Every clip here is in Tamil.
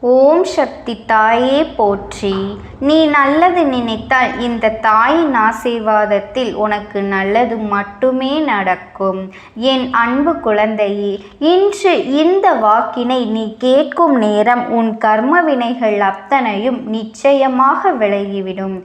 ஓம் சக்தி தாயே போற்றி. நீ நல்லது நினைத்தால் இந்த தாயின் ஆசீர்வாதத்தில் உனக்கு நல்லது மட்டுமே நடக்கும். என் அன்பு குழந்தையே, இன்று இந்த வாக்கினை நீ கேட்கும் நேரம் உன் கர்ம வினைகள் அத்தனையும் நிச்சயமாக விலகிவிடும்.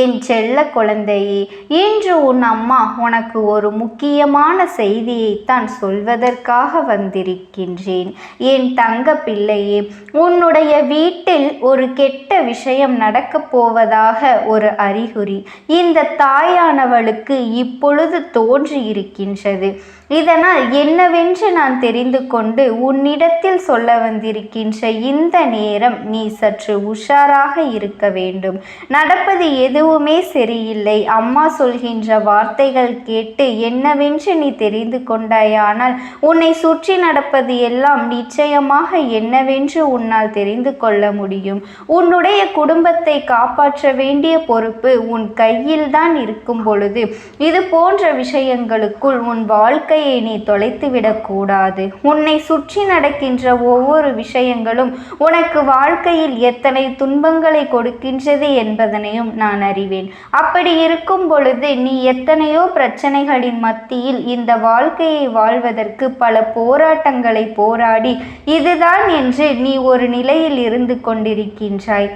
என் செல்ல குழந்தையே, இன்று உன் அம்மா உனக்கு ஒரு முக்கியமான செய்தியைத்தான் சொல்வதற்காக வந்திருக்கின்றேன். என் தங்க பிள்ளையே, உன்னுடைய வீட்டில் ஒரு கெட்ட விஷயம் நடக்கப் போவதாக ஒரு அறிகுறி இந்த தாயானவளுக்கு இப்பொழுது தோன்றியிருக்கின்றது. இதனால் என்னவென்று நான் தெரிந்து கொண்டு உன்னிடத்தில் சொல்ல வந்திருக்கின்ற இந்த நேரம் நீ சற்று உஷாராக இருக்க வேண்டும். நடப்பது எதுவுமே சரியில்லை. அம்மா சொல்கின்ற வார்த்தைகள் கேட்டு என்னவென்று நீ தெரிந்து கொண்டாயானால் உன்னை சுற்றி நடப்பது எல்லாம் நிச்சயமாக என்னவென்று உன்னால் தெரிந்து கொள்ள முடியும். உன்னுடைய குடும்பத்தை காப்பாற்ற வேண்டிய பொறுப்பு உன் கையில் தான் இருக்கும் பொழுது இது போன்ற விஷயங்களுக்குள் உன் வாழ்க்கை நீ தொலைத்துவிடக் கூடாது. உன்னை சுற்றி நடக்கின்ற ஒவ்வொரு விஷயங்களும் உனக்கு வாழ்க்கையில் எத்தனை துன்பங்களை கொடுக்கின்றது என்பதனையும் நான் அறிவேன். அப்படி இருக்கும் பொழுது நீ எத்தனையோ பிரச்சனைகளின் மத்தியில் இந்த வாழ்க்கையை வாழ்வதற்கு பல போராட்டங்களை போராடி இதுதான் என்று நீ ஒரு நிலையில் இருந்து கொண்டிருக்கின்றாய்.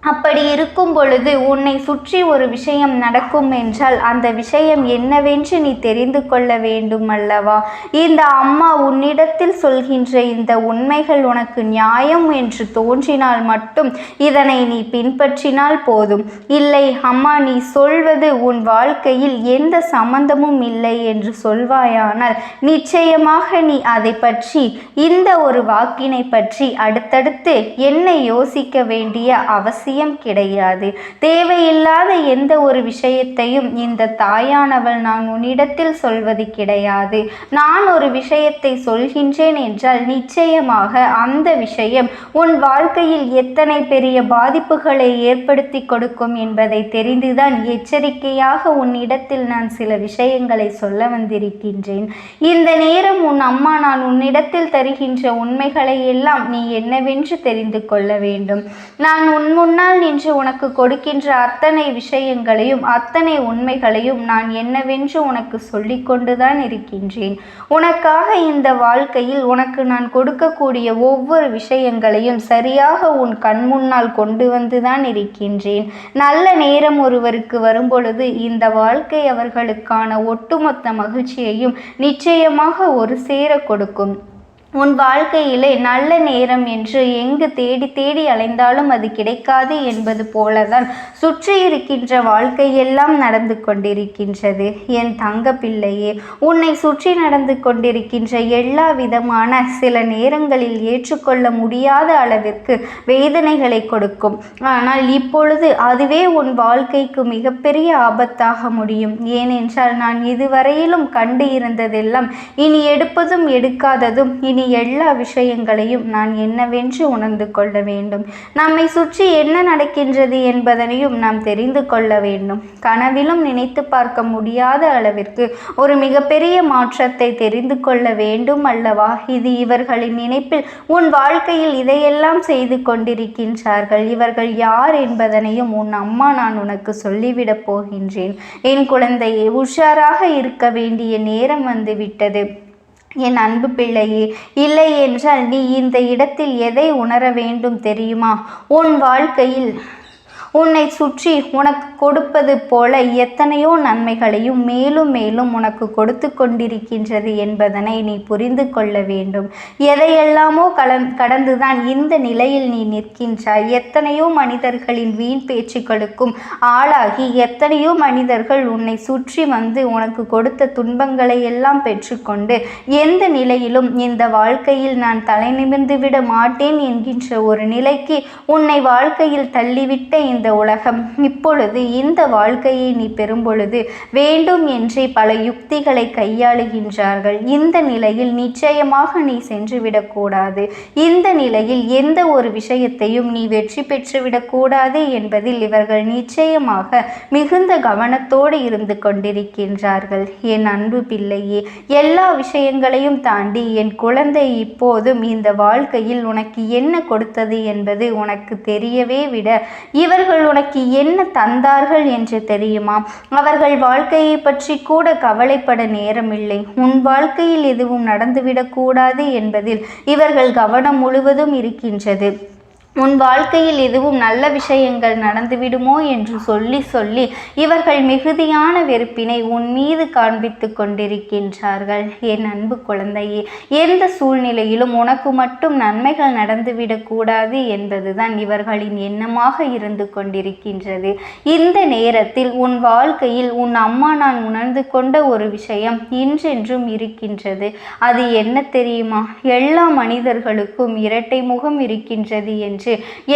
அப்படி இருக்கும் பொழுது உன்னை சுற்றி ஒரு விஷயம் நடக்கும் என்றால் அந்த விஷயம் என்னவென்று நீ தெரிந்து கொள்ள வேண்டும் அல்லவா? இந்த அம்மா உன்னிடத்தில் சொல்கின்ற இந்த உண்மைகள் உனக்கு நியாயம் என்று தோன்றினால் மட்டும் இதனை நீ பின்பற்றினால் போதும். இல்லை அம்மா, நீ சொல்வது உன் வாழ்க்கையில் எந்த சம்பந்தமும் இல்லை என்று சொல்வாயானால் நிச்சயமாக நீ அதை பற்றி இந்த ஒரு வாக்கினை பற்றி அடுத்தடுத்து என்னை யோசிக்க வேண்டிய அவசியம் கிடையாது. தேவையில்லாத எந்த ஒரு விஷயத்தையும் இந்த தாயானவள் நான் உன்னிடத்தில் சொல்வது கிடையாது. நான் ஒரு விஷயத்தை சொல்கின்றேன் என்றால் நிச்சயமாக அந்த விஷயம் உன் வாழ்க்கையில் எத்தனை பெரிய பாதிப்புகளை ஏற்படுத்தி கொடுக்கும் என்பதை தெரிந்துதான் எச்சரிக்கையாக உன்னிடத்தில் நான் சில விஷயங்களை சொல்ல வந்திருக்கின்றேன். இந்த நேரம் உன் அம்மா நான் உன்னிடத்தில் தருகின்ற உண்மைகளை எல்லாம் நீ என்னவென்று தெரிந்து கொள்ள வேண்டும். நான் உன் முன்னால் நின்று உனக்கு கொடுக்கின்ற அத்தனை விஷயங்களையும் அத்தனை உண்மைகளையும் நான் என்னவென்று உனக்கு சொல்லிக் கொண்டுதான் இருக்கின்றேன். உனக்காக இந்த வாழ்க்கையில் உனக்கு நான் கொடுக்கக்கூடிய ஒவ்வொரு விஷயங்களையும் சரியாக உன் கண் முன்னால் கொண்டு வந்துதான் இருக்கின்றேன். நல்ல நேரம் ஒருவருக்கு வரும்பொழுது இந்த வாழ்க்கை அவர்களுக்கான ஒட்டுமொத்த மகிழ்ச்சியையும் நிச்சயமாக ஒரு சேர கொடுக்கும். உன் வாழ்க்கையிலே நல்ல நேரம் என்று எங்கு தேடி தேடி அலைந்தாலும் அது கிடைக்காது என்பது போலதான் சுற்றி இருக்கின்ற வாழ்க்கையெல்லாம் நடந்து கொண்டிருக்கின்றது. என் தங்க பிள்ளையே, உன்னை சுற்றி நடந்து கொண்டிருக்கின்ற எல்லா விதமான சில நேரங்களில் ஏற்றுக்கொள்ள முடியாத அளவிற்கு வேதனைகளை கொடுக்கும். ஆனால் இப்பொழுது அதுவே உன் வாழ்க்கைக்கு மிகப்பெரிய ஆபத்தாக முடியும். ஏனென்றால் நான் இதுவரையிலும் கண்டு இருந்ததெல்லாம் இனி எடுப்பதும் எடுக்காததும் இனி எல்லா விஷயங்களையும் நான் என்னவென்று உணர்ந்து கொள்ள வேண்டும். நம்மை சுற்றி என்ன நடக்கின்றது என்பதனையும் நாம் தெரிந்து கொள்ள வேண்டும். கனவிலும் நினைத்து பார்க்க முடியாத அளவிற்கு ஒரு மிகப்பெரிய மாற்றத்தை தெரிந்து கொள்ள வேண்டும் அல்லவா? இது இவர்களின் நினைப்பில் உன் வாழ்க்கையில் இதையெல்லாம் செய்து கொண்டிருக்கின்றார்கள். இவர்கள் யார் என்பதனையும் உன் அம்மா நான் உனக்கு சொல்லிவிடப் போகின்றேன். என் குழந்தையே, உஷாராக இருக்க வேண்டிய நேரம் வந்துவிட்டது. என் அன்பு பிள்ளையே, இல்லை என்றால் நீ இந்த இடத்தில் எதை உணர வேண்டும் தெரியுமா? உன் வாழ்க்கையில் உன்னை சுற்றி உனக்கு கொடுப்பது போல எத்தனையோ நன்மைகளையும் மேலும் மேலும் உனக்கு கொடுத்து கொண்டிருக்கின்றது என்பதனை நீ புரிந்து கொள்ள வேண்டும். எதையெல்லாமோ கடந்துதான் இந்த நிலையில் நீ நிற்கின்றாய். எத்தனையோ மனிதர்களின் வீண் பேச்சுக்களுக்கும் ஆளாகி எத்தனையோ மனிதர்கள் உன்னை சுற்றி வந்து உனக்கு கொடுத்த துன்பங்களை எல்லாம் பெற்றுக்கொண்டு எந்த நிலையிலும் இந்த வாழ்க்கையில் நான் தலை நிமிர்ந்து விட மாட்டேன் என்கின்ற ஒரு நிலைக்கு உன்னை வாழ்க்கையில் தள்ளிவிட்ட இந்த உலகம். இப்பொழுது இந்த வாழ்க்கையை நீ பெறும்பொழுது வேண்டும் என்றே பல யுக்திகளை கையாளுகின்றார்கள். இந்த நிலையில் நிச்சயமாக நீ சென்றுவிடக்கூடாது. இந்த நிலையில் எந்த ஒரு விஷயத்தையும் நீ வெற்றி பெற்றுவிடக்கூடாது என்பதில் இவர்கள் நிச்சயமாக மிகுந்த கவனத்தோடு இருந்து கொண்டிருக்கின்றார்கள். என் அன்பு பிள்ளையே, எல்லா விஷயங்களையும் தாண்டி என் குழந்தை இப்போதும் இந்த வாழ்க்கையில் உனக்கு என்ன கொடுத்தது என்பது உனக்கு தெரியவே விட இவர்கள் உனக்கு என்ன தந்தார்கள் என்று தெரியுமா? அவர்கள் வாழ்க்கையை பற்றி கூட கவலைப்பட நேரமில்லை. உன் வாழ்க்கையில் எதுவும் நடந்துவிடக்கூடாது என்பதில் இவர்கள் கவனம் முழுவதும் இருக்கின்றது. உன் வாழ்க்கையில் எதுவும் நல்ல விஷயங்கள் நடந்துவிடுமோ என்று சொல்லி இவர்கள் மிகுதியான வெறுப்பினை உன் மீது காண்பித்து கொண்டிருக்கின்றார்கள். என் அன்பு குழந்தையே, எந்த சூழ்நிலையிலும் உனக்கு மட்டும் நன்மைகள் நடந்துவிடக்கூடாது என்பதுதான் இவர்களின் எண்ணமாக இருந்து கொண்டிருக்கின்றது. இந்த நேரத்தில் உன் வாழ்க்கையில் உன் அம்மா நான் உணர்ந்து கொண்ட ஒரு விஷயம் இன்றென்றும் இருக்கின்றது. அது என்ன தெரியுமா? எல்லா மனிதர்களுக்கும் இரட்டை முகம் இருக்கின்றது என்று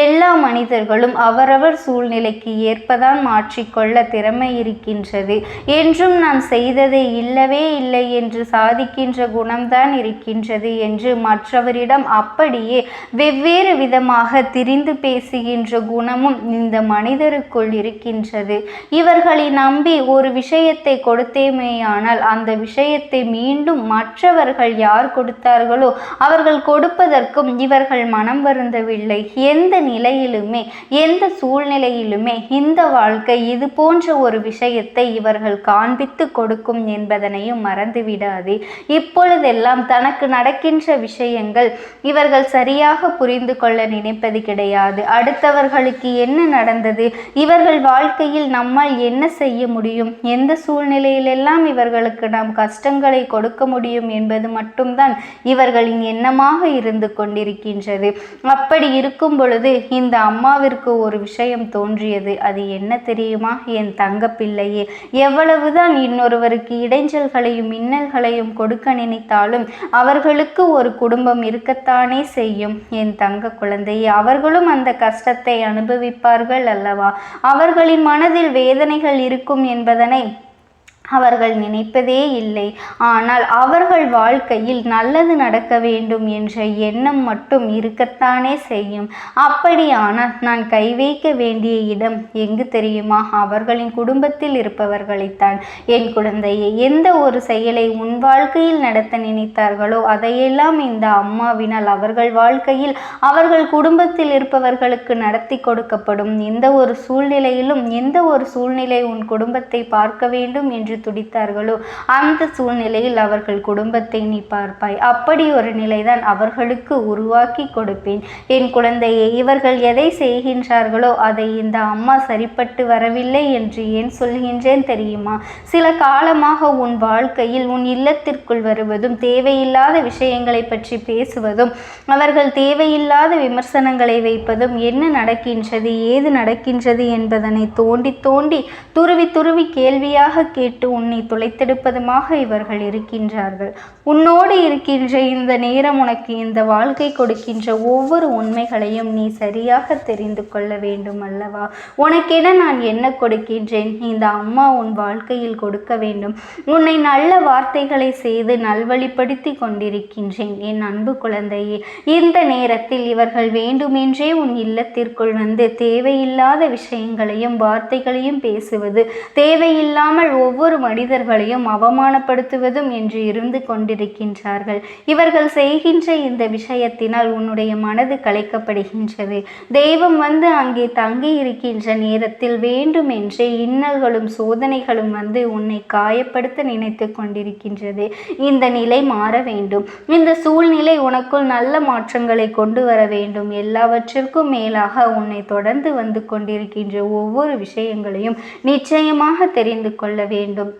எல்லா மனிதர்களும் அவரவர் சூழ்நிலைக்கு ஏற்பதான் மாற்றிக்கொள்ள திறமை இருக்கின்றது. என்றும் நான் செய்ததை இல்லவே இல்லை என்று சாதிக்கின்ற குணம்தான் இருக்கின்றது என்று மற்றவரிடம் அப்படியே வெவ்வேறு விதமாக திரிந்து பேசுகின்ற குணமும் இந்த மனிதருக்குள் இருக்கின்றது. இவர்களை நம்பி ஒரு விஷயத்தை கொடுத்தேமேயானால் அந்த விஷயத்தை மீண்டும் மற்றவர்கள் யார் கொடுத்தார்களோ அவர்கள் கொடுப்பதற்கும் இவர்கள் மனம் வருந்தவில்லை. எந்த நிலையிலுமே எந்த சூழ்நிலையிலுமே இந்த வாழ்க்கை இது போன்ற ஒரு விஷயத்தை இவர்கள் காண்பித்து கொடுக்கும் என்பதனையும் மறந்துவிடாதே. இப்பொழுதெல்லாம் தனக்கு நடக்கின்ற விஷயங்கள் இவர்கள் சரியாக புரிந்து கொள்ள நினைப்பது கிடையாது. அடுத்தவர்களுக்கு என்ன நடந்தது, இவர்கள் வாழ்க்கையில் நம்மால் என்ன செய்ய முடியும், எந்த சூழ்நிலையிலெல்லாம் இவர்களுக்கு நாம் கஷ்டங்களை கொடுக்க முடியும் என்பது மட்டும்தான் இவர்களின் எண்ணமாக இருந்து கொண்டிருக்கின்றது. அப்படி இருக்கும் பொழுது இந்த அம்மாவிற்கு ஒரு விஷயம் தோன்றியது. அது என்ன தெரியுமா? என் தங்க பிள்ளையே, எவ்வளவுதான் இன்னொருவருக்கு இடைஞ்சல்களையும் மின்னல்களையும் கொடுக்க நினைத்தாலும் அவர்களுக்கு ஒரு குடும்பம் இருக்கத்தானே செய்யும். என் தங்க குழந்தையே, அவர்களும் அந்த கஷ்டத்தை அனுபவிப்பார்கள் அல்லவா? அவர்களின் மனதில் வேதனைகள் இருக்கும் என்பதனை அவர்கள் நினைப்பதே இல்லை. ஆனால் அவர்கள் வாழ்க்கையில் நல்லது நடக்க வேண்டும் என்ற எண்ணம் மட்டும் இருக்கத்தானே செய்யும். அப்படியானால் நான் கை வைக்க வேண்டிய இடம் எங்கு தெரியுமா? அவர்களின் குடும்பத்தில் இருப்பவர்களைத்தான். என் குழந்தையை, எந்த ஒரு செயலை உன் வாழ்க்கையில் நடத்த நினைத்தார்களோ அதையெல்லாம் இந்த அம்மாவினால் அவர்கள் வாழ்க்கையில் அவர்கள் குடும்பத்தில் இருப்பவர்களுக்கு நடத்தி கொடுக்கப்படும். எந்த ஒரு சூழ்நிலையிலும் எந்த ஒரு சூழ்நிலை உன் குடும்பத்தை பார்க்க வேண்டும் என்று துடித்தார்களோ அந்த சூழ்நிலையில் அவர்கள் குடும்பத்தை நீ பார்ப்பாய். அப்படி ஒரு நிலைதான் அவர்களுக்கு உருவாக்கி கொடுப்பேன். என் குழந்தையே, இவர்கள் எதை செய்கின்றார்களோ அதை இந்த அம்மா சரிப்பட்டு வரவில்லை என்று ஏன் சொல்கின்றேன் தெரியுமா? சில காலமாக உன் வாழ்க்கையில் உன் இல்லத்திற்குள் வருவதும் தேவையில்லாத விஷயங்களை பற்றி பேசுவதும் அவர்கள் தேவையில்லாத விமர்சனங்களை வைப்பதும் என்ன நடக்கின்றது ஏது நடக்கின்றது என்பதனை தோண்டி தோண்டி துருவி கேள்வியாக கேட்டு உன்னை துளைத்தெடுப்பதுமாக இவர்கள் இருக்கின்றார்கள். உன்னோடு இருக்கின்ற இந்த நேரம் உனக்கு இந்த வாழ்க்கை கொடுக்கின்ற ஒவ்வொரு உண்மைகளையும் நீ சரியாக தெரிந்து கொள்ள வேண்டும் அல்லவா? உனக்கென நான் என்ன கொடுக்கின்றேன்? இந்த அம்மா உன் வாழ்க்கையில் கொடுக்க வேண்டும். உன்னை நல்ல வார்த்தைகளை செய்து நல்வழிப்படுத்தி கொண்டிருக்கின்றேன். என் அன்பு குழந்தையே, இந்த நேரத்தில் இவர்கள் வேண்டுமென்றே உன் இல்லத்திற்குள் வந்து தேவையில்லாத விஷயங்களையும் வார்த்தைகளையும் பேசுவது, தேவையில்லாமல் ஒவ்வொரு மனிதர்களையும் அவமானப்படுத்துவதும் என்று இருந்து கொண்டிருக்கின்றார்கள். இவர்கள் செய்கின்ற இந்த விஷயத்தினால் உன்னுடைய மனது கலைக்கப்படுகின்றது. தெய்வம் வந்து அங்கே தங்கி இருக்கின்ற நேரத்தில் வேண்டுமென்றே இன்னல்களும் சோதனைகளும் வந்து உன்னை காயப்படுத்த நினைத்து கொண்டிருக்கின்றது. இந்த நிலை மாற வேண்டும். இந்த சூழ்நிலை உனக்குள் நல்ல மாற்றங்களை கொண்டு வர வேண்டும். எல்லாவற்றிற்கும் மேலாக உன்னை தொடர்ந்து வந்து கொண்டிருக்கின்ற ஒவ்வொரு விஷயங்களையும் நிச்சயமாக தெரிந்து கொள்ள வேண்டும்.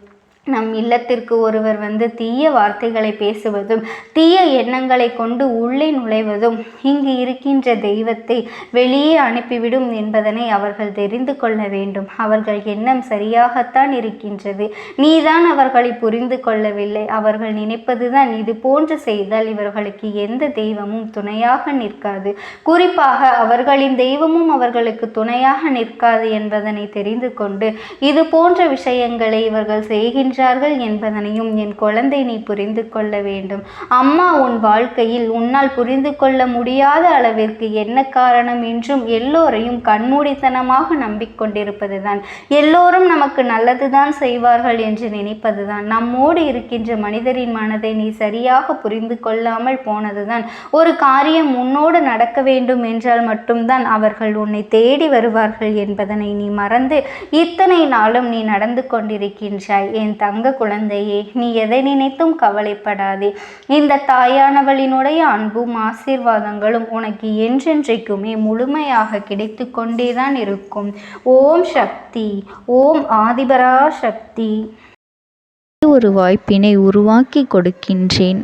நம் இல்லத்திற்கு ஒருவர் வந்து தீய வார்த்தைகளை பேசுவதும் தீய எண்ணங்களை கொண்டு உள்ளே நுழைவதும் இங்கு இருக்கின்ற தெய்வத்தை வெளியே அனுப்பிவிடும் என்பதனை அவர்கள் தெரிந்து கொள்ள வேண்டும். அவர்கள் எண்ணம் சரியாகத்தான் இருக்கின்றது. நீதான் அவர்களை புரிந்து கொள்ளவில்லை. அவர்கள் நினைப்பதுதான் இது போன்று செய்தால் இவர்களுக்கு எந்த தெய்வமும் துணையாக நிற்காது, குறிப்பாக அவர்களின் தெய்வமும் அவர்களுக்கு துணையாக நிற்காது என்பதனை தெரிந்து கொண்டு இது போன்ற விஷயங்களை இவர்கள் செய்கின்ற என்பதனையும் என் குழந்தை நீ புரிந்து கொள்ள வேண்டும். அம்மா உன் வாழ்க்கையில் உன்னால் புரிந்து கொள்ள முடியாத அளவிற்கு என்ன காரணம் என்றும் எல்லோரையும் கண்மூடித்தனமாக நம்பிக்கொண்டிருப்பதுதான். எல்லோரும் நமக்கு நல்லதுதான் செய்வார்கள் என்று நினைப்பதுதான். நம்மோடு இருக்கின்ற மனிதரின் மனதை நீ சரியாக புரிந்து கொள்ளாமல் போனதுதான். ஒரு காரியம் உன்னோடு நடக்க வேண்டும் என்றால் மட்டும்தான் அவர்கள் உன்னை தேடி வருவார்கள் என்பதனை நீ மறந்து இத்தனை நாளும் நீ நடந்து கொண்டிருக்கின்றாய். என் தங்க குழந்தையே, நீ எதை நினைத்தும் கவலைப்படாதே. இந்த தாயானவளினுடைய அன்பும் ஆசீர்வாதங்களும் உனக்கு என்றென்றைக்குமே முழுமையாக கிடைத்து கொண்டேதான் இருக்கும். ஓம் சக்தி, ஓம் ஆதிபரா சக்தி. ஒரு வாய்ப்பினை உருவாக்கி கொடுக்கின்றேன்.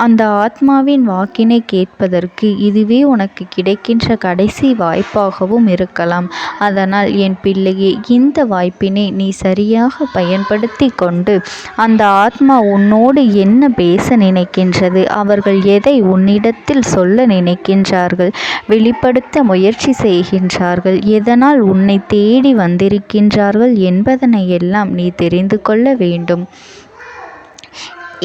அந்த ஆத்மாவின் வாக்கினை கேட்பதற்கு இதுவே உனக்கு கிடைக்கின்ற கடைசி வாய்ப்பாகவும் இருக்கலாம். அதனால் என் பிள்ளையே, இந்த வாய்ப்பினை நீ சரியாக பயன்படுத்தி கொண்டு அந்த ஆத்மா உன்னோடு என்ன பேச நினைக்கின்றது, அவர்கள் எதை உன்னிடத்தில் சொல்ல நினைக்கின்றார்கள், வெளிப்படுத்த முயற்சி செய்கின்றார்கள், எதனால் உன்னை தேடி வந்திருக்கின்றார்கள் என்பதனை எல்லாம் நீ தெரிந்து கொள்ள வேண்டும்.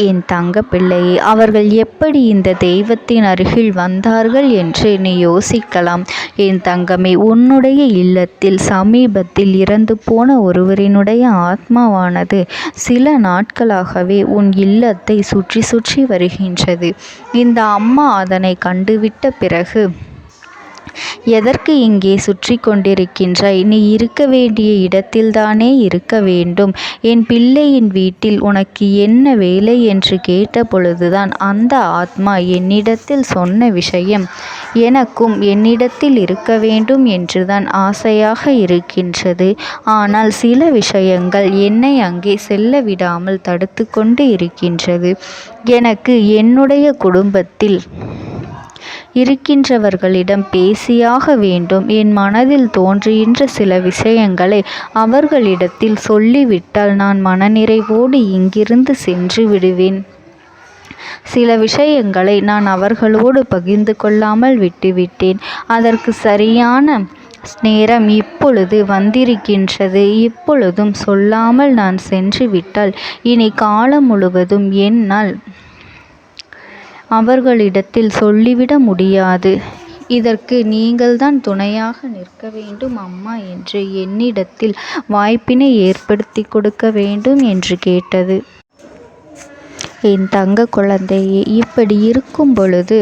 என் தங்க பிள்ளையே, அவர்கள் எப்படி இந்த தெய்வத்தின் அருகில் வந்தார்கள் என்று நீ யோசிக்கலாம். என் தங்கமே, உன்னுடைய இல்லத்தில் சமீபத்தில் இறந்து போன ஒருவரினுடைய ஆத்மாவானது சில நாட்களாகவே உன் இல்லத்தை சுற்றி சுற்றி வருகின்றது. இந்த அம்மா அதனை கண்டுவிட்ட பிறகு, எதற்கு இங்கே சுற்றி கொண்டிருக்கின்றாய்? நீ இருக்க வேண்டிய இடத்தில்தானே இருக்க வேண்டும். என் பிள்ளையின் வீட்டில் உனக்கு என்ன வேலை என்று கேட்ட பொழுதுதான் அந்த ஆத்மா என்னிடத்தில் சொன்ன விஷயம், எனக்கும் என்னிடத்தில் இருக்க வேண்டும் என்றுதான் ஆசையாக இருக்கின்றது. ஆனால் சில விஷயங்கள் என்னை அங்கே செல்ல விடாமல் தடுத்து கொண்டு இருக்கின்றது. எனக்கு என்னுடைய குடும்பத்தில் இருக்கின்றவர்களிடம் பேசியாக வேண்டும். என் மனதில் தோன்றுகின்ற சில விஷயங்களை அவர்களிடத்தில் சொல்லிவிட்டால் நான் மனநிறைவோடு இங்கிருந்து சென்று விடுவேன். சில விஷயங்களை நான் அவர்களோடு பகிர்ந்து கொள்ளாமல் விட்டுவிட்டேன். அதற்கு சரியான நேரம் இப்பொழுது வந்திருக்கின்றது. இப்பொழுதும் சொல்லாமல் நான் சென்று விட்டால் இனி காலம் முழுவதும் என்னால் அவர்களிடத்தில் சொல்லிவிட முடியாது. இதற்கு நீங்கள்தான் துணையாக நிற்க வேண்டும் அம்மா என்று என்னிடத்தில் வாய்ப்பினை ஏற்படுத்தி கொடுக்க வேண்டும் என்று கேட்டது. என் தங்க குழந்தையே, இப்படி இருக்கும் பொழுது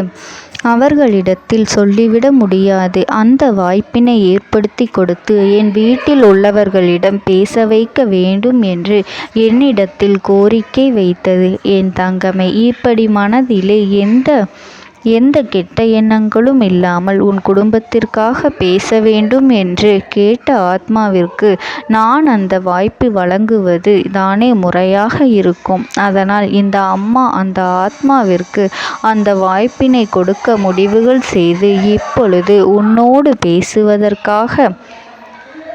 அவர்களிடத்தில் சொல்லிவிட முடியாது. அந்த வாய்ப்பினை ஏற்படுத்தி கொடுத்து என் வீட்டில் உள்ளவர்களிடம் பேச வைக்க வேண்டும் என்று என்னிடத்தில் கோரிக்கை வைத்தது. என் தங்கமே, இப்படி மனதிலே எந்த கெட்ட எண்ணங்களும் இல்லாமல் உன் குடும்பத்திற்காக பேச வேண்டும் என்று கேட்ட ஆத்மாவிற்கு நான் அந்த வாய்ப்பு வழங்குவது தானே முறையாக இருக்கும். அதனால் இந்த அம்மா அந்த ஆத்மாவிற்கு அந்த வாய்ப்பினை கொடுக்க முடிவுகள் செய்து இப்பொழுது உன்னோடு பேசுவதற்காக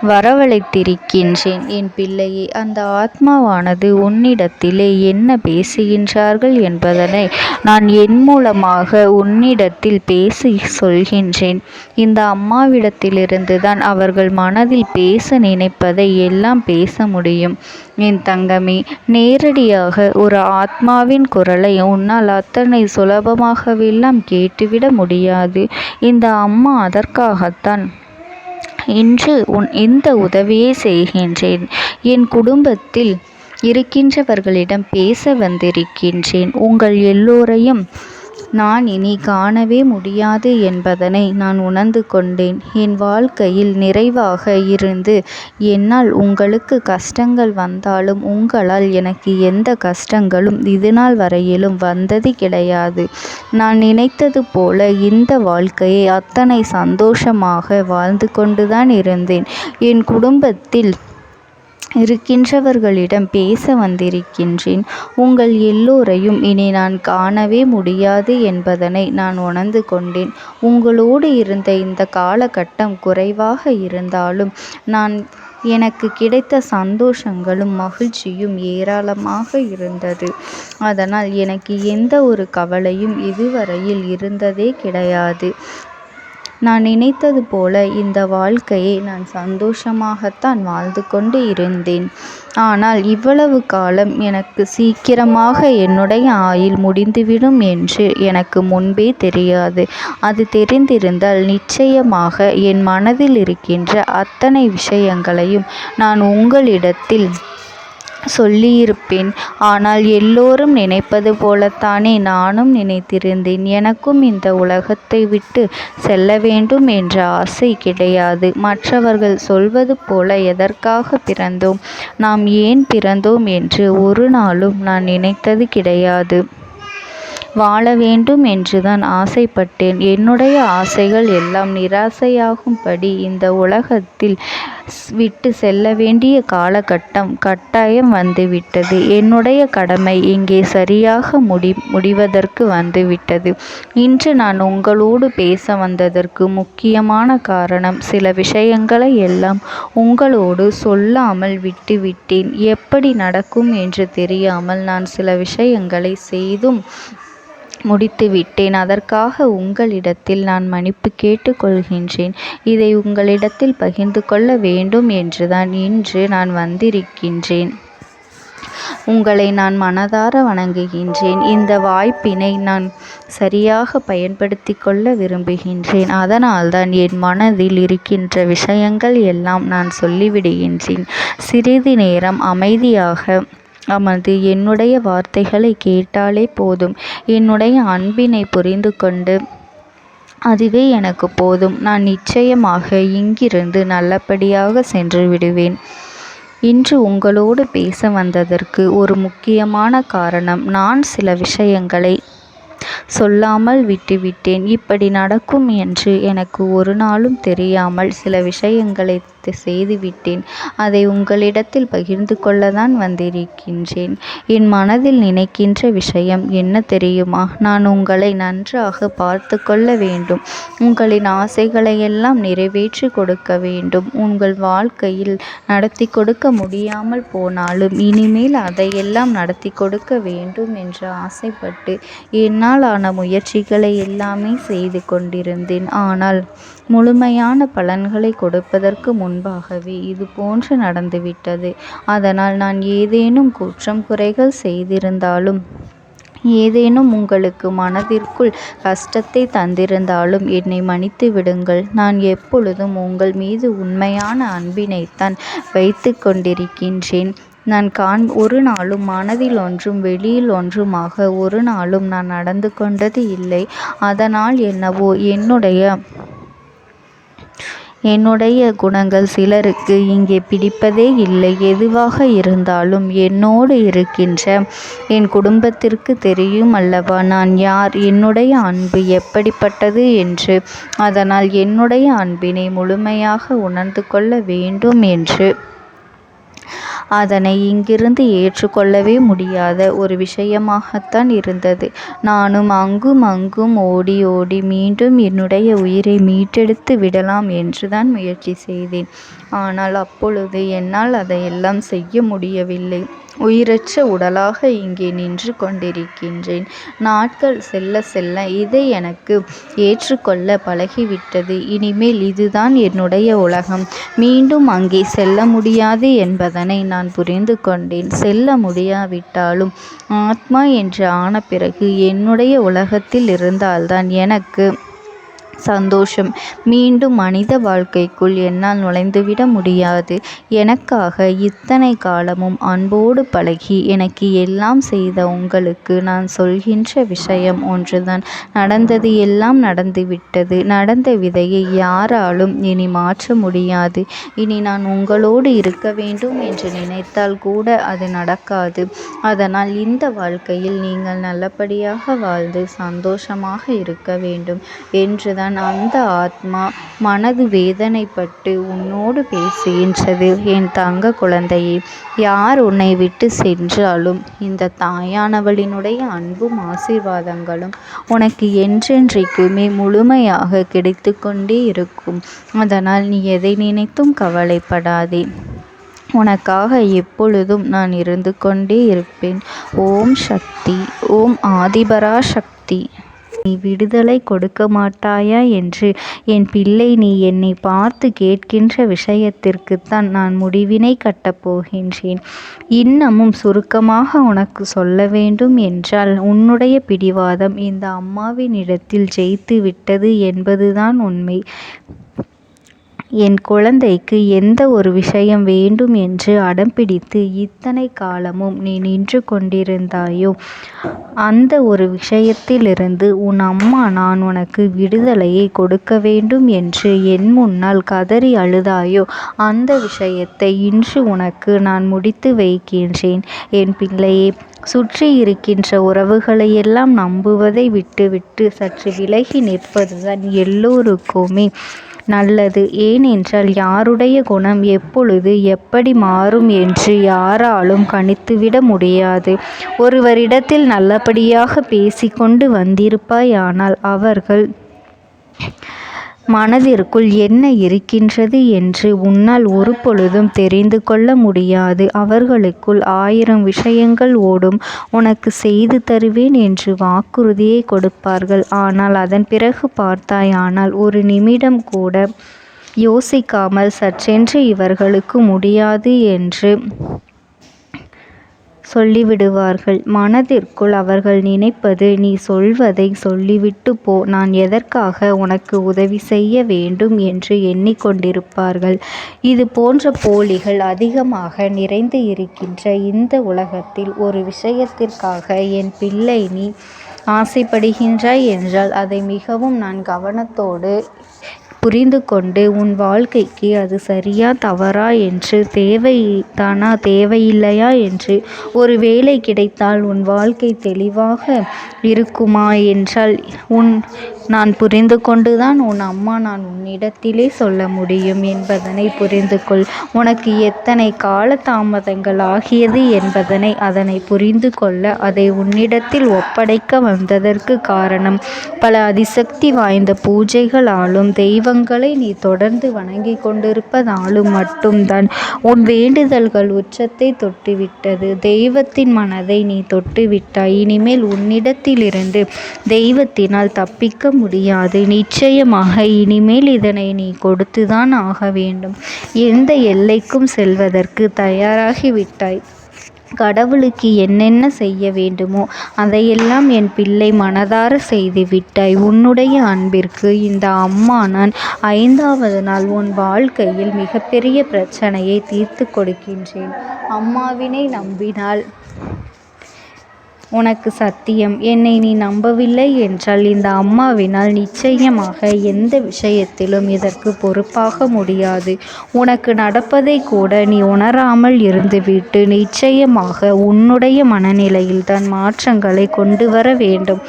வரவழைத்திருக்கின்றேன். என் பிள்ளையே, அந்த ஆத்மாவானது உன்னிடத்திலே என்ன பேசுகின்றார்கள் என்பதனை நான் என் மூலமாக உன்னிடத்தில் பேசி சொல்கின்றேன். இந்த அம்மாவிடத்திலிருந்து தான் அவர்கள் மனதில் பேச நினைப்பதை எல்லாம் பேச முடியும். என் தங்கமே, நேரடியாக ஒரு ஆத்மாவின் குரலை உன்னால் அத்தனை சுலபமாகவெல்லாம் கேட்டுவிட முடியாது. இந்த அம்மா அதற்காகத்தான் இன்று இந்த உதவியை செய்கின்றேன். என் குடும்பத்தில் இருக்கின்றவர்களிடம் பேச வந்திருக்கின்றேன். உங்கள் எல்லோரையும் நான் இனி காணவே முடியாது என்பதனை நான் உணர்ந்து கொண்டேன். என் வாழ்க்கையில் நிறைவாக இருந்து என்னால் உங்களுக்கு கஷ்டங்கள் வந்தாலும் உங்களால் எனக்கு எந்த கஷ்டங்களும் இதுநாள் வரையிலும் வந்தது கிடையாது. நான் நினைத்தது போல இந்த வாழ்க்கையை அத்தனை சந்தோஷமாக வாழ்ந்து கொண்டுதான் இருந்தேன். என் குடும்பத்தில் இருக்கின்றவர்களிடம் பேச வந்திருக்கின்றேன். உங்கள் எல்லோரையும் இனி நான் காணவே முடியாது என்பதனை நான் உணர்ந்து கொண்டேன். உங்களோடு இருந்த இந்த காலகட்டம் குறைவாக இருந்தாலும் எனக்கு கிடைத்த சந்தோஷங்களும் மகிழ்ச்சியும் ஏராளமாக இருந்தது. அதனால் எனக்கு எந்த ஒரு கவலையும் இதுவரையில் இருந்ததே கிடையாது. நான் நினைத்தது போல இந்த வாழ்க்கையை நான் சந்தோஷமாகத்தான் வாழ்ந்து கொண்டு இருந்தேன். ஆனால் இவ்வளவு காலம் எனக்கு சீக்கிரமாக என்னுடைய ஆயுள் முடிந்துவிடும் என்று எனக்கு முன்பே தெரியாது. அது தெரிந்திருந்தால் நிச்சயமாக என் மனதில் இருக்கின்ற அத்தனை விஷயங்களையும் நான் உங்களிடத்தில் சொல்லியிருப்பேன். ஆனால் எல்லோரும் நினைப்பது போலத்தானே நானும் நினைத்திருந்தேன். எனக்கும் இந்த உலகத்தை விட்டு செல்ல வேண்டும் என்ற ஆசை கிடையாது. மற்றவர்கள் சொல்வது போல எதற்காக பிறந்தோம், நாம் ஏன் பிறந்தோம் என்று ஒரு நாளும் நான் நினைத்தது கிடையாது. வாழ வேண்டும் என்றுதான் ஆசைப்பட்டேன். என்னுடைய ஆசைகள் எல்லாம் நிராசையாகும்படி இந்த உலகத்தில் விட்டு செல்ல வேண்டிய காலகட்டம் கட்டாயம் வந்துவிட்டது. என்னுடைய கடமை இங்கே சரியாக முடிவதற்கு வந்துவிட்டது. இன்று நான் உங்களோடு பேச வந்ததற்கு முக்கியமான காரணம், சில விஷயங்களை எல்லாம் உங்களோடு சொல்லாமல் விட்டுவிட்டேன். எப்படி நடக்கும் என்று தெரியாமல் நான் சில விஷயங்களை செய்தும் முடித்துவிட்டேன். அதற்காக உங்களிடத்தில் நான் மன்னிப்பு கேட்டுக்கொள்கின்றேன். இதை உங்களிடத்தில் பகிர்ந்து கொள்ள வேண்டும் என்றுதான் இன்று நான் வந்திருக்கின்றேன். உங்களை நான் மனதார வணங்குகின்றேன். இந்த வாய்ப்பினை நான் சரியாக பயன்படுத்தி கொள்ள விரும்புகின்றேன். அதனால்தான் என் மனதில் இருக்கின்ற விஷயங்கள் எல்லாம் நான் சொல்லிவிடுகின்றேன். சிறிது நேரம் அமைதியாக அமர்ந்து என்னுடைய வார்த்தைகளை கேட்டாலே போதும். என்னுடைய அன்பினை புரிந்து கொண்டு அதுவே எனக்கு போதும். நான் நிச்சயமாக இங்கிருந்து நல்லபடியாக சென்று விடுவேன். இன்று உங்களோடு பேச வந்ததற்கு ஒரு முக்கியமான காரணம், நான் சில விஷயங்களை சொல்லாமல் விட்டுவிட்டேன். இப்படி நடக்கும் என்று எனக்கு ஒரு நாளும் தெரியாமல் சில விஷயங்களை செய்துவிட்டேன். அதை உங்களிடத்தில் பகிர்ந்து கொள்ளத்தான் வந்திருக்கின்றேன். என் மனதில் நினைக்கின்ற விஷயம் என்ன தெரியுமா? நான் உங்களை நன்றாக பார்த்து கொள்ள வேண்டும். உங்களின் ஆசைகளை எல்லாம் நிறைவேற்றி கொடுக்க வேண்டும். உங்கள் வாழ்க்கையில் நடத்தி கொடுக்க முடியாமல் போனாலும் இனிமேல் அதையெல்லாம் நடத்தி கொடுக்க வேண்டும் என்று ஆசைப்பட்டு என்னால் ஆன முயற்சிகளை எல்லாமே செய்து கொண்டிருந்தேன். ஆனால் முழுமையான பலன்களை கொடுப்பதற்கு முன்பாகவே இது போன்று நடந்துவிட்டது. அதனால் நான் ஏதேனும் குற்றம் குறைகள் செய்திருந்தாலும், ஏதேனும் உங்களுக்கு மனதிற்குள் கஷ்டத்தை தந்திருந்தாலும் என்னை மன்னித்து விடுங்கள். நான் எப்பொழுதும் உங்கள் மீது உண்மையான அன்பினைத்தான் வைத்து கொண்டிருக்கின்றேன். நான் ஒரு நாளும் மனதில் ஒன்றும் வெளியில் ஒன்றுமாக ஒரு நாளும் நான் நடந்து கொண்டது இல்லை. அதனால் என்னவோ என்னுடைய குணங்கள் சிலருக்கு இங்கே பிடிப்பதே இல்லை. எதுவாக இருந்தாலும் என்னோடு இருக்கின்ற என் குடும்பத்திற்கு தெரியும் அல்லவா நான் யார், என்னுடைய அன்பு எப்படிப்பட்டது என்று. அதனால் என்னுடைய அன்பினை முழுமையாக உணர்ந்து கொள்ள வேண்டும் என்று அதனை இங்கிருந்து ஏற்றுக்கொள்ளவே முடியாத ஒரு விஷயமாகத்தான் இருந்தது. நானும் அங்கும் ஓடி ஓடி மீண்டும் என்னுடைய உயிரை மீட்டெடுத்து விடலாம் என்றுதான் முயற்சி செய்தேன். ஆனால் அப்பொழுது என்னால் அதையெல்லாம் செய்ய முடியவில்லை. உயிரற்ற உடலாக இங்கே நின்று கொண்டிருக்கின்றேன். நாட்கள் செல்ல செல்ல இதை எனக்கு ஏற்றுக்கொள்ள பழகிவிட்டது. இனிமேல் இதுதான் என்னுடைய உலகம். மீண்டும் அங்கே செல்ல முடியாது என்பதனை நான் புரிந்து கொண்டேன். செல்ல முடியாவிட்டாலும் ஆத்மா என்று ஆன பிறகு என்னுடைய உலகத்தில் இருந்தால்தான் எனக்கு சந்தோஷம். மீண்டும் மனித வாழ்க்கைக்குள் என்னால் நுழைந்துவிட முடியாது. எனக்காக இத்தனை காலமும் அன்போடு பழகி எனக்கு எல்லாம் செய்த உங்களுக்கு நான் சொல்கின்ற விஷயம் ஒன்றுதான். நடந்தது எல்லாம் நடந்துவிட்டது. நடந்த விதையை யாராலும் இனி மாற்ற முடியாது. இனி நான் உங்களோடு இருக்க வேண்டும் என்று நினைத்தால் கூட அது நடக்காது. அதனால் இந்த வாழ்க்கையில் நீங்கள் நல்லபடியாக வாழ்ந்து சந்தோஷமாக இருக்க வேண்டும் என்றுதான் அப்போதுதான் அந்த ஆத்மா மனது வேதனைப்பட்டு உன்னோடு பேசுகின்றது. என் தங்க குழந்தையே, யார் உன்னை விட்டு சென்றாலும் இந்த தாயானவளினுடைய அன்பும் ஆசீர்வாதங்களும் உனக்கு என்றென்றைக்குமே முழுமையாக கிடைத்து கொண்டே இருக்கும். அதனால் நீ எதை நினைத்தும் கவலைப்படாதே. உனக்காக எப்பொழுதும் நான் இருந்து கொண்டே இருப்பேன். ஓம் சக்தி. ஓம் ஆதிபரா சக்தி. நீ விடுதலை கொடுக்க மாட்டாயா என்று என் பிள்ளை, நீ என்னை பார்த்து கேட்கின்ற விஷயத்திற்குத்தான் நான் முடிவினை கட்டப் போகின்றேன். இன்னமும் சுருக்கமாக உனக்கு சொல்ல வேண்டும் என்றால், உன்னுடைய பிடிவாதம் இந்த அம்மாவின் இடத்தில் ஜெயித்து விட்டது என்பதுதான் உண்மை. என் குழந்தைக்கு எந்த ஒரு விஷயம் வேண்டும் என்று அடம்பிடித்து இத்தனை காலமும் நீ நின்று கொண்டிருந்தாயோ, அந்த ஒரு விஷயத்திலிருந்து உன் அம்மா நான் உனக்கு விடுதலையை கொடுக்க வேண்டும் என்று என் முன்னால் கதறி அழுதாயோ, அந்த விஷயத்தை இன்று உனக்கு நான் முடித்து வைக்கின்றேன். என் பிள்ளையே, சுற்றி இருக்கின்ற உறவுகளையெல்லாம் நம்புவதை விட்டுவிட்டு சற்று விலகி நிற்பதுதான் எல்லோருக்குமே நல்லது. ஏனென்றால் யாருடைய குணம் எப்பொழுது எப்படி மாறும் என்று யாராலும் கணித்துவிட முடியாது. ஒருவரிடத்தில் நல்லபடியாக பேசிக்கொண்டு வந்திருப்பாயானால் அவர்கள் மனதிற்குள் என்ன இருக்கின்றது என்று உன்னால் ஒரு பொழுதும் தெரிந்து கொள்ள முடியாது. அவர்களுக்குள் 1000 விஷயங்கள் ஓடும். உனக்கு செய்து தருவேன் என்று வாக்குறுதியை கொடுப்பார்கள். ஆனால் அதன் பிறகு பார்த்தாயானால் ஒரு நிமிடம் கூட யோசிக்காமல் சற்றென்று இவர்களுக்கு முடியாது என்று சொல்லிவிடுவார்கள். மனதிற்குள் அவர்கள் நினைப்பது, நீ சொல்வதை சொல்லிவிட்டு போ, நான் எதற்காக உனக்கு உதவி செய்ய வேண்டும் என்று எண்ணிக்கொண்டிருப்பார்கள். இது போன்ற போலிகள் அதிகமாக நிறைந்து இருக்கின்ற இந்த உலகத்தில் ஒரு விஷயத்திற்காக என் பிள்ளை நீ ஆசைப்படுகின்றாய் என்றால் அதை மிகவும் நான் கவனத்தோடு புரிந்து கொண்டு உன் வாழ்க்கைக்கு அது சரியா தவறா என்று, தேவைதானா தேவையில்லையா என்று, ஒரு வேலை கிடைத்தால் உன் வாழ்க்கை தெளிவாக இருக்குமா என்றால் நான் புரிந்து கொண்டுதான் உன் அம்மா நான் உன்னிடத்திலே சொல்ல முடியும் என்பதனை புரிந்து கொள். உனக்கு எத்தனை கால தாமதங்கள் ஆகியது என்பதனை அதனை புரிந்து கொள்ள அதை உன்னிடத்தில் ஒப்படைக்க வந்ததற்கு காரணம், பல அதிசக்தி வாய்ந்த பூஜைகளாலும் தெய்வங்களை நீ தொடர்ந்து வணங்கி கொண்டிருப்பதாலும் மட்டும்தான் உன் வேண்டுதல்கள் உச்சத்தை தொட்டுவிட்டது. தெய்வத்தின் மனதை நீ தொட்டுவிட்டாய். இனிமேல் உன்னிடத்திலிருந்து தெய்வத்தினால் தப்பிக்க முடியாது. நிச்சயமாக இனிமேல் இதனை நீ கொடுத்துதான் ஆக வேண்டும். எந்த எல்லைக்கும் செல்வதற்கு தயாராகிவிட்டாய். கடவுளுக்கு என்னென்ன செய்ய வேண்டுமோ அதையெல்லாம் என் பிள்ளை மனதார செய்து விட்டாய். உன்னுடைய அன்பிற்கு இந்த அம்மா நான் 5வது நாள் உன் வாழ்க்கையில் மிகப்பெரிய பிரச்சனையை தீர்த்து கொடுக்கின்றேன். அம்மாவினை நம்பினால் உனக்கு சத்தியம். என்னை நீ நம்பவில்லை என்றால் இந்த அம்மாவினால் நிச்சயமாக எந்த விஷயத்திலும் இதற்கு பொறுப்பாக முடியாது. உனக்கு நடப்பதை கூட நீ உணராமல் இருந்துவிட்டு நிச்சயமாக உன்னுடைய மனநிலையில் தான் மாற்றங்களை கொண்டு வர வேண்டும்.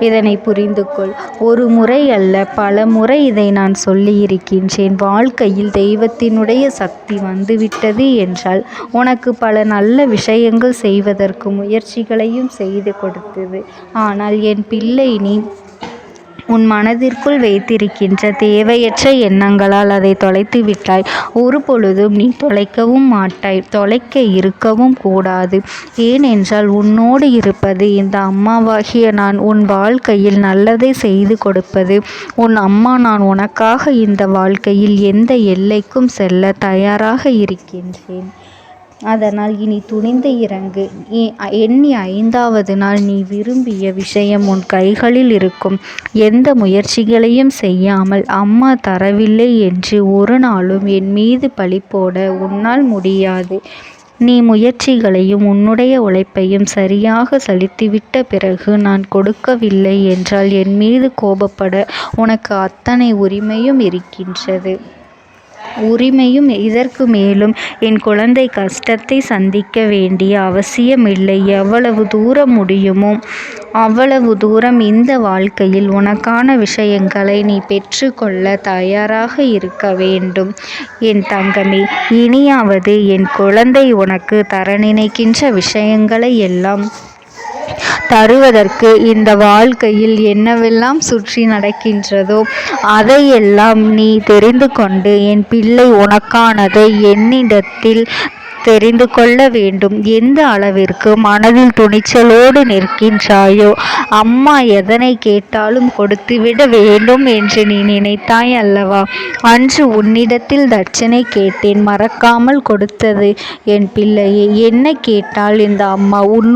இதனை புரிந்து கொள். ஒரு முறை அல்ல, பல முறை இதை நான் சொல்லியிருக்கின்றேன். வாழ்க்கையில் தெய்வத்தினுடைய சக்தி வந்துவிட்டது என்றால் உனக்கு பல நல்ல விஷயங்கள் செய்வதற்கு முயற்சிகளையும் செய்து கொடுத்தது. ஆனால் என் பிள்ளை, நீ உன் மனதிற்குள் வைத்திருக்கின்ற தேவையற்ற எண்ணங்களால் அதை தொலைத்து விட்டாய். ஒரு பொழுதும் நீ தொலைக்கவும் மாட்டாய். தொலைக்க இருக்கவும் கூடாது. ஏனென்றால் உன்னோடு இருப்பது இந்த அம்மாவாகிய நான். உன் வாழ்க்கையில் நல்லதை செய்து கொடுப்பது உன் அம்மா நான். உனக்காக இந்த வாழ்க்கையில் எந்த எல்லைக்கும் செல்ல தயாராக இருக்கின்றேன். அதனால் இனி துணிந்து இறங்கு. எண்ணி 5வது நாள் நீ விரும்பிய விஷயம் உன் கைகளில் இருக்கும். எந்த முயற்சிகளையும் செய்யாமல் அம்மா தரவில்லை என்று ஒரு நாளும் என் மீது பழி போட உன்னால் முடியாது. நீ முயற்சிகளையும் உன்னுடைய உழைப்பையும் சரியாக செலுத்திவிட்ட பிறகு நான் கொடுக்கவில்லை என்றால் என் மீது கோபப்பட உனக்கு அத்தனை உரிமையும் இருக்கின்றது. இதற்கு மேலும் என் குழந்தை கஷ்டத்தை சந்திக்க வேண்டிய அவசியமில்லை. எவ்வளவு தூரம் முடியுமோ அவ்வளவு தூரம் இந்த வாழ்க்கையில் உனக்கான விஷயங்களை நீ பெற்றுக்கொள்ள தயாராக இருக்க வேண்டும். என் தங்கமே, இனியாவது என் குழந்தை உனக்கு தர நினைக்கின்ற விஷயங்களை எல்லாம் தருவதற்கு இந்த வாழ்க்கையில் என்னவெல்லாம் சுற்றி நடக்கின்றதோ அதையெல்லாம் நீ தெரிந்து கொண்டு என் பிள்ளை உனக்கானதை என்னிடத்தில் தெரிந்து கொள்ள வேண்டும். எந்த அளவிற்கு மனதில் துணிச்சலோடு நிற்கின்றாயோ, அம்மா எதனை கேட்டாலும் கொடுத்துவிட வேண்டும் என்று நீ நினைத்தாய் அல்லவா? அன்று உன்னிடத்தில் தட்சணை கேட்டேன், மறக்காமல் கொடுத்தது என் பிள்ளையே. என்ன கேட்டால் இந்த அம்மா உன்னோடு